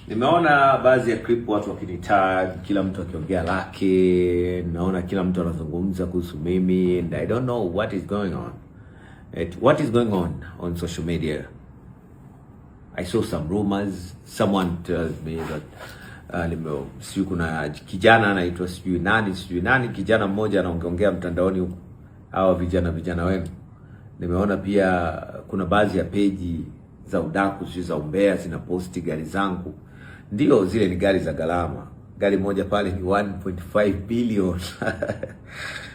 Nimeona baadhi ya clip watu wakinitag, kila mtu akiongea lake, naona kila mtu anazungumza kuhusu mimi and I don't know what is going on. What is going on social media? I saw some rumors, someone tells me that sijui kuna kijana anaitwa sijui nani, kijana mmoja anaongea mtandaoni huko, hawa vijana wenu. Nimeona pia kuna baadhi ya page za udaku sio za umbea zinaposti gari zangu. Ndio zile ni gari za gharama. Gari moja pale ni 1.5 billion.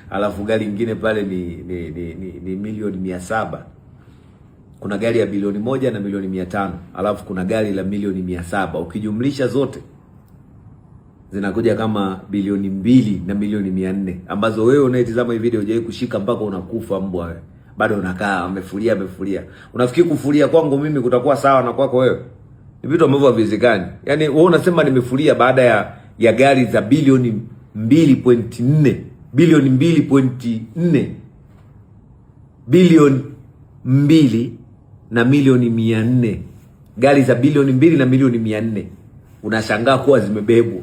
Alafu gari nyingine pale ni milioni 700. Kuna gari ya bilioni 1 na milioni 500. Alafu kuna gari la milioni 700. Ukijumlisha zote zinakuja kama bilioni 2 na milioni 400, ambazo wewe unaitazama hii video hujawahi kushika mpaka unakufa mbwa wewe. Bado unakaa amefulia. Unafikiri kufulia kwangu mimi kutakuwa sawa na kwako wewe? Ni vitu ambavyo haviwezekani. Yaani wewe unasema nimefulia baada ya gari za bilioni 2.4, bilioni 2.4, bilioni 2 na milioni 400. Gari za bilioni 2 na milioni 400. Unashangaa kuwa zimebebwa.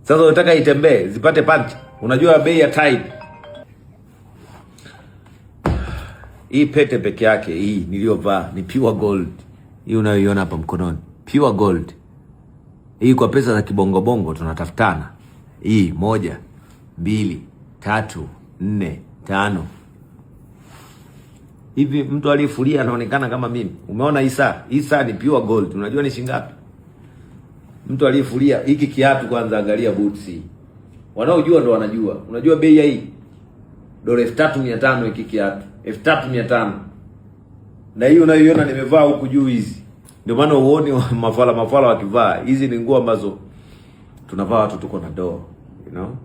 Sasa unataka itembee, zipate punch. Unajua bei ya Tide. Hii pete peke yake hii niliyovaa ni pure gold. Hii unayoiona hapa mkononi, pure gold. Hii kwa pesa za kibongo tunatafutana. Hii 1, 2, 3, 4, 5. Hivi mtu aliyefulia anaonekana kama mimi. Umeona hii saa ni pure gold. Unajua ni shilingi ngapi? Mtu aliyefulia hiki kiatu kwanza angalia boots hii. Wanaojua ndo wanajua. Unajua bei ya hii? Dola 3500 hiki kiatu. 3500. Na hiyo unayoiona nimevaa huku juu hizi. Ndio maana uone mafala wakivaa. Hizi ni nguo ambazo tunavaa watu tuko na doo, you know?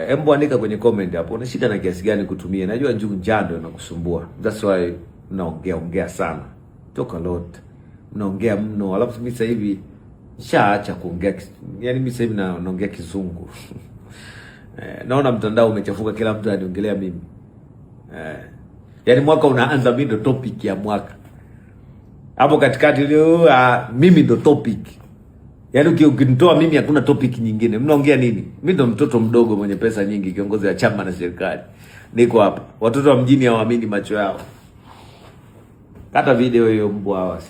Hebu andika kwenye comment hapo una shida na kiasi gani kutumia. Najua njano inakusumbua. That's why mnaongea sana. Talk a lot. Mnaongea mno. Alafu mimi sasa hivi nishaacha kuongea. Yaani mimi sasa hivi naongea kizungu. Naona mtandao umechafuka, kila mtu aniongelea mimi. Yaani mwaka unaanza mimi ndo topic ya mwaka. Hapo katikati leo mimi ndo topic. Yaani ukinitoa mimi hakuna topic nyingine. Mnaongea nini? Mimi ndo mtoto mdogo mwenye pesa nyingi, kiongozi wa chama na serikali. Niko hapa. Watoto wa mjini hawaamini macho yao. Kata video hiyo mbwa hawa.